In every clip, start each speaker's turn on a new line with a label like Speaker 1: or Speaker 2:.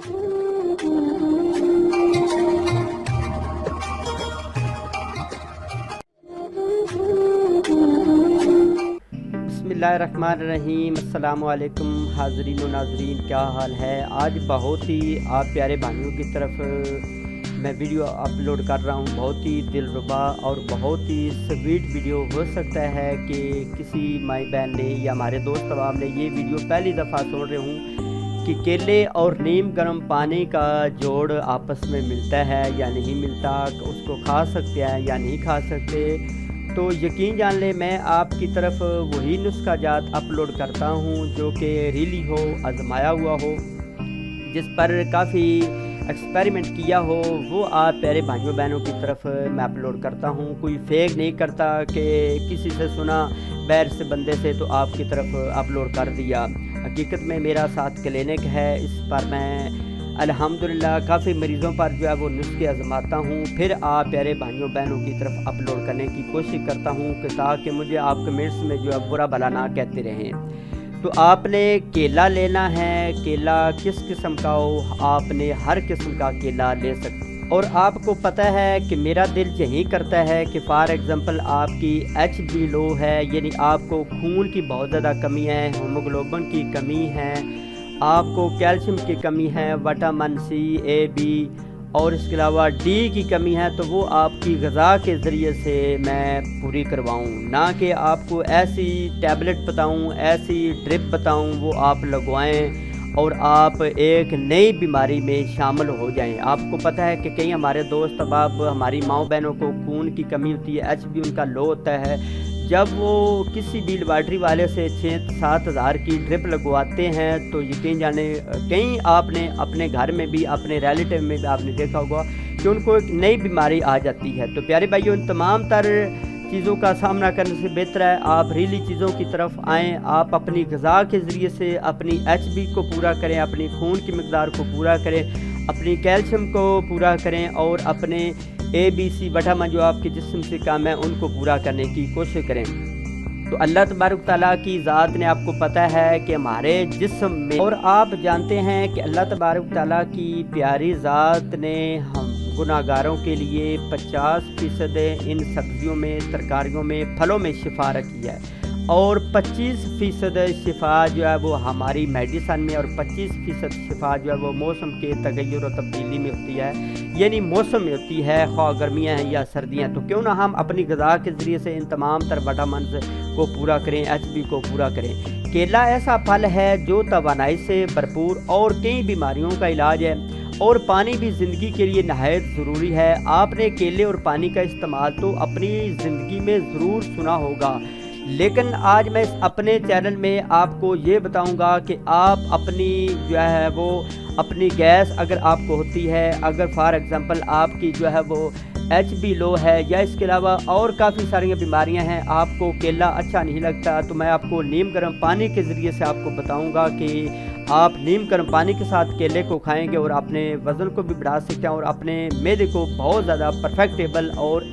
Speaker 1: बिस्मिल्लाहिर्रहमानिर्रहीम। अस्सलाम वालेकुम हाज़रीन व नाज़रीन, क्या हाल है। आज बहुत ही आप प्यारे भाइयों की तरफ मैं वीडियो अपलोड कर रहा हूँ। बहुत ही दिलरुबा और बहुत ही स्वीट वीडियो। हो सकता है कि किसी माई बहन ने या हमारे दोस्त अहबाब ने ये वीडियो पहली दफ़ा सुन रहे हूँ कि केले और नीम गर्म पानी का जोड़ आपस में मिलता है या नहीं मिलता, उसको खा सकते हैं या नहीं खा सकते। तो यकीन जान ले, मैं आपकी तरफ वही नुस्खा जात अपलोड करता हूँ जो कि रियली हो, आजमाया हुआ हो, जिस पर काफ़ी एक्सपेरिमेंट किया हो, वो आप प्यारे भाइयों बहनों की तरफ मैं अपलोड करता हूँ। कोई फेक नहीं करता कि किसी से सुना बैर से बंदे से तो आपकी तरफ अपलोड कर दिया। हकीकत में मेरा साथ क्लिनिक है, इस पर मैं अल्हम्दुलिल्लाह काफ़ी मरीज़ों पर जो है वो नुस्खे आजमाता हूँ, फिर आप प्यारे भाइयों बहनों की तरफ अपलोड करने की कोशिश करता हूँ कि ताकि मुझे आप कमेंट्स में जो है बुरा भला ना कहते रहें। तो आपने केला लेना है। केला किस किस्म का हो, आपने हर किस्म का केला ले सकते। और आपको पता है कि मेरा दिल यही करता है कि फॉर एग्ज़ाम्पल आपकी HB लो है, यानी आपको खून की बहुत ज़्यादा कमी है, हीमोग्लोबिन की कमी है, आपको कैल्शियम की कमी है, विटामिन C, A, B और इसके अलावा D की कमी है, तो वो आपकी ग़िज़ा के ज़रिए से मैं पूरी करवाऊँ, ना कि आपको ऐसी टैबलेट बताऊँ, ऐसी ड्रिप बताऊँ वो आप लगवाएं और आप एक नई बीमारी में शामिल हो जाएं। आपको पता है कि कई हमारे दोस्त अहबाब, हमारी माँ बहनों को खून की कमी होती है, HB उनका लो होता है, जब वो किसी भी लेबार्ट्री वाले से 6-7 हज़ार की ड्रिप लगवाते हैं तो यकीन जाने कहीं आपने अपने घर में भी, अपने रिलेटिव में भी आपने देखा होगा कि उनको एक नई बीमारी आ जाती है। तो प्यारे भाइयों, इन तमाम तर चीज़ों का सामना करने से बेहतर है आप रियली चीज़ों की तरफ आएँ। आप अपनी ग़िज़ा के ज़रिए से अपनी HB को पूरा करें, अपनी खून की मकदार को पूरा करें, अपनी कैल्शियम को पूरा करें और अपने ABC विटामिन जो आपके जिस्म से कम है उनको पूरा करने की कोशिश करें। तो अल्लाह तबारक तआला की ज़ात ने, आपको पता है कि हमारे जिस्म में, और आप जानते हैं कि अल्लाह तबारक तआला की प्यारी ज़ात ने हम गुनाहगारों के लिए 50% इन सब्जियों में, तरकारियों में, फलों में शिफा रखी है और 25% शिफा जो है वो हमारी मेडिसन में और 25% शिफा जो है वो मौसम के तगय्युर और तब्दीली में होती है, यानी मौसम में होती है, ख्वाह गर्मियाँ हैं या सर्दियाँ। तो क्यों ना हम अपनी ग़िज़ा के ज़रिए से इन तमाम तर विटामिन को पूरा करें, HB को पूरा करें। केला ऐसा फल है जो तवानाई से भरपूर और कई बीमारियों का इलाज है और पानी भी ज़िंदगी के लिए नहायत ज़रूरी है। आपने केले और पानी का इस्तेमाल तो अपनी ज़िंदगी में ज़रूर सुना होगा, लेकिन आज मैं अपने चैनल में आपको ये बताऊंगा कि आप अपनी जो है वो अपनी गैस अगर आपको होती है, अगर फॉर एग्ज़ाम्पल आपकी जो है वो HB लो है या इसके अलावा और काफ़ी सारी बीमारियां हैं, आपको केला अच्छा नहीं लगता, तो मैं आपको नीम गर्म पानी के ज़रिए से आपको बताऊंगा कि आप नीम गर्म पानी के साथ केले को खाएंगे और अपने वज़न को भी बढ़ा सकते हैं और अपने मैदे को बहुत ज़्यादा परफेक्टेबल और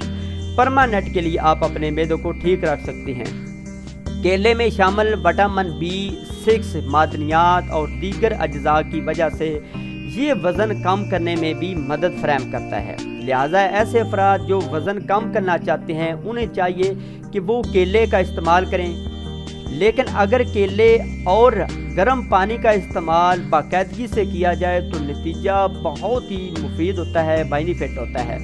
Speaker 1: परमानेंट के लिए आप अपने मैदे को ठीक रख सकते हैं। केले में शामिल विटामिन B6 मादनियात और दीगर अज्जा की वजह से ये वज़न कम करने में भी मदद फराहम करता है। लिहाजा ऐसे अफराद जो वज़न कम करना चाहते हैं उन्हें चाहिए कि वो केले का इस्तेमाल करें, लेकिन अगर केले और गर्म पानी का इस्तेमाल बाकायदगी से किया जाए तो नतीजा बहुत ही मुफीद होता है, बेनिफिट होता है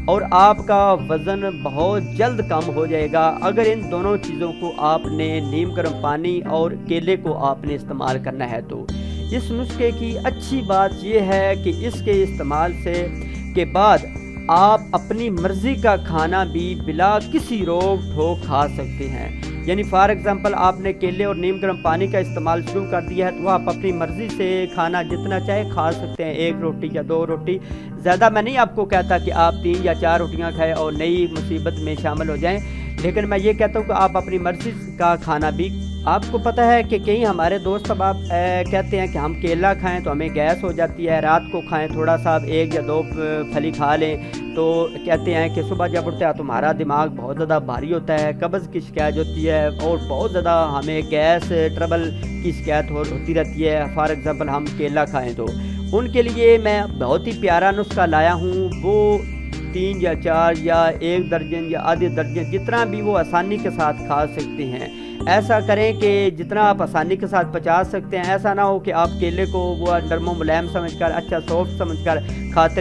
Speaker 1: और आपका वज़न बहुत जल्द कम हो जाएगा अगर इन दोनों चीज़ों को आपने, नीम गर्म पानी और केले को आपने इस्तेमाल करना है। तो इस नुस्खे की अच्छी बात यह है कि इसके इस्तेमाल से के बाद आप अपनी मर्ज़ी का खाना भी बिला किसी रोक ठोक खा सकते हैं। यानी फॉर एग्ज़ाम्पल आपने केले और नीम गर्म पानी का इस्तेमाल शुरू कर दिया है तो आप अपनी मर्ज़ी से खाना जितना चाहे खा सकते हैं, 1 रोटी या 2 रोटी। ज़्यादा मैं नहीं आपको कहता कि आप 3 या 4 रोटियां खाएं और नई मुसीबत में शामिल हो जाएं, लेकिन मैं ये कहता हूँ कि आप अपनी मर्ज़ी का खाना भी। आपको पता है कि कई हमारे दोस्त अब आप कहते हैं कि हम केला खाएं तो हमें गैस हो जाती है, रात को खाएं थोड़ा सा 1 या 2 फली खा लें तो कहते हैं कि सुबह जब उठते हैं तो हमारा दिमाग बहुत ज़्यादा भारी होता है, कब्ज़ की शिकायत होती है और बहुत ज़्यादा हमें गैस ट्रबल की शिकायत होती रहती है। फॉर एग्ज़ाम्पल हम केला खाएं तो ان کے لیے میں بہت ہی پیارا نسخہ لایا ہوں، وہ 3 یا 4 یا 1 درجن یا آدھے درجن جتنا بھی وہ آسانی کے ساتھ کھا سکتے ہیں، ایسا کریں کہ جتنا آپ آسانی کے ساتھ پچا سکتے ہیں. ایسا نہ ہو کہ آپ کیلے کو وہ نرم و ملائم سمجھ کر، اچھا سافٹ سمجھ کر کھاتے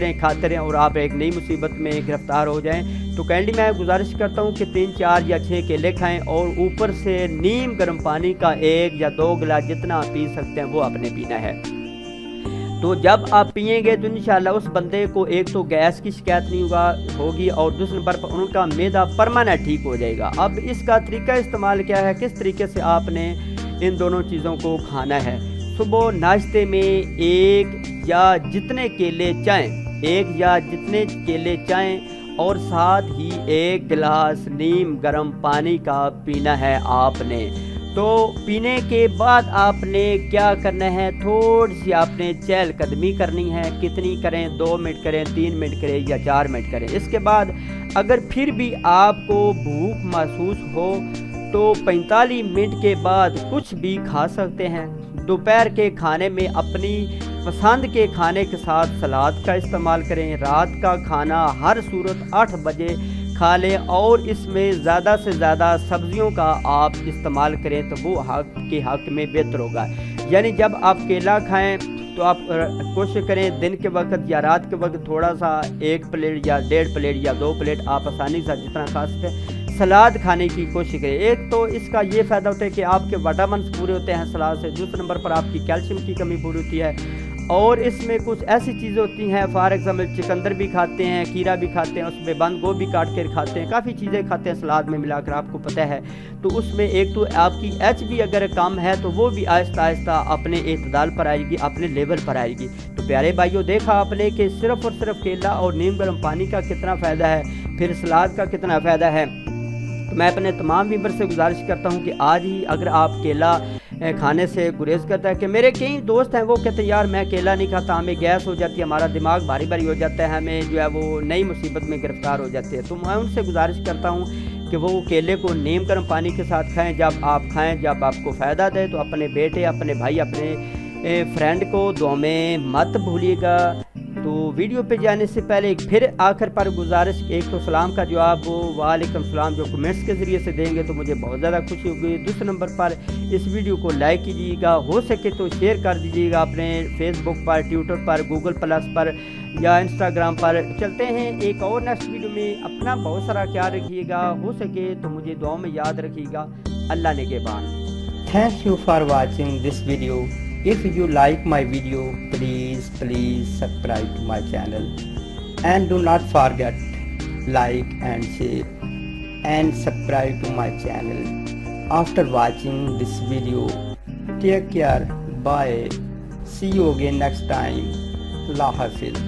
Speaker 1: رہیں اور آپ ایک نئی مصیبت میں گرفتار ہو جائیں. تو کائنڈلی میں گزارش کرتا ہوں کہ 3 4 یا 6 کیلے کھائیں اور اوپر سے نیم گرم پانی کا 1 یا 2 گلاس جتنا آپ پی سکتے ہیں وہ آپ نے پینا ہے. تو جب آپ پئیں گے تو انشاءاللہ اس بندے کو ایک تو گیس کی شکایت نہیں ہوگی اور دوسرے نمبر پر ان کا معدہ پرماننٹ ٹھیک ہو جائے گا. اب اس کا طریقہ استعمال کیا ہے، کس طریقے سے آپ نے ان دونوں چیزوں کو کھانا ہے. صبح ناشتے میں 1 یا جتنے کیلے چائیں اور ساتھ ہی 1 گلاس نیم گرم پانی کا پینا ہے آپ نے. تو پینے کے بعد آپ نے کیا کرنا ہے، تھوڑی سی آپ نے چہل قدمی کرنی ہے. کتنی کریں، 2 منٹ کریں، 3 منٹ کریں یا 4 منٹ کریں. اس کے بعد اگر پھر بھی آپ کو بھوک محسوس ہو تو 45 منٹ کے بعد کچھ بھی کھا سکتے ہیں. دوپہر کے کھانے میں اپنی پسند کے کھانے کے ساتھ سلاد کا استعمال کریں. رات کا کھانا ہر صورت 8 بجے کھا لیں اور اس میں زیادہ سے زیادہ سبزیوں کا آپ استعمال کریں تو وہ حق میں بہتر ہوگا. یعنی جب آپ کیلا کھائیں تو آپ کوشش کریں دن کے وقت یا رات کے وقت تھوڑا سا 1 پلیٹ یا 1.5 پلیٹ یا 2 پلیٹ آپ آسانی سے جتنا کھا سکتے ہیں سلاد کھانے کی کوشش کریں. ایک تو اس کا یہ فائدہ ہوتا ہے کہ آپ کے وٹامنس پورے ہوتے ہیں سلاد سے. دوسرے نمبر پر آپ کی کیلشیم کی کمی پوری ہوتی ہے اور اس میں کچھ ایسی چیزیں ہوتی ہیں، فار ایگزامپل چکندر بھی کھاتے ہیں، کھیرا بھی کھاتے ہیں، اس میں بند گوبھی کاٹ کر کھاتے ہیں، کافی چیزیں کھاتے ہیں سلاد میں ملا کر، آپ کو پتہ ہے. تو اس میں ایک تو آپ کی ایچ بھی اگر کم ہے تو وہ بھی آہستہ آہستہ اپنے اعتدال پر آئے گی، اپنے لیول پر آئے گی. تو پیارے بھائیوں، دیکھا آپ نے کہ صرف اور صرف کیلا اور نیم گرم پانی کا کتنا فائدہ ہے، پھر سلاد کا کتنا فائدہ ہے. تو میں اپنے تمام ویور سے گزارش کرتا ہوں کہ آج ہی اگر آپ کیلا کھانے سے گریز کرتا ہے، کہ میرے کئی دوست ہیں وہ کہتے ہیں یار میں کیلا نہیں کھاتا، ہمیں گیس ہو جاتی ہے، ہمارا دماغ بھاری بھاری ہو جاتا ہے، ہمیں جو ہے وہ نئی مصیبت میں گرفتار ہو جاتے ہیں. تو میں ان سے گزارش کرتا ہوں کہ وہ کیلے کو نیم گرم پانی کے ساتھ کھائیں. جب آپ کو فائدہ دے تو اپنے بیٹے، اپنے بھائی، اپنے فرینڈ کو دعا میں مت بھولیے گا. تو ویڈیو پہ جانے سے پہلے پھر آخر پر گزارش، ایک تو سلام کا جواب وعلیکم السلام جو کمنٹس کے ذریعے سے دیں گے تو مجھے بہت زیادہ خوشی ہوگی. دوسرے نمبر پر اس ویڈیو کو لائک کیجیے گا، ہو سکے تو شیئر کر دیجیے گا اپنے فیس بک پر، ٹویٹر پر، گوگل پلس پر یا انسٹاگرام پر. چلتے ہیں ایک اور نیکسٹ ویڈیو میں. اپنا بہت سارا خیال رکھیے گا، ہو سکے تو مجھے دعاؤں میں یاد رکھیے گا. اللہ نگہبان. Thank you for watching this video. If you like my video, please subscribe to my channel and do not forget like and share and subscribe to my channel. After watching this video, take care. Bye. See you again next time. Allah Hafiz.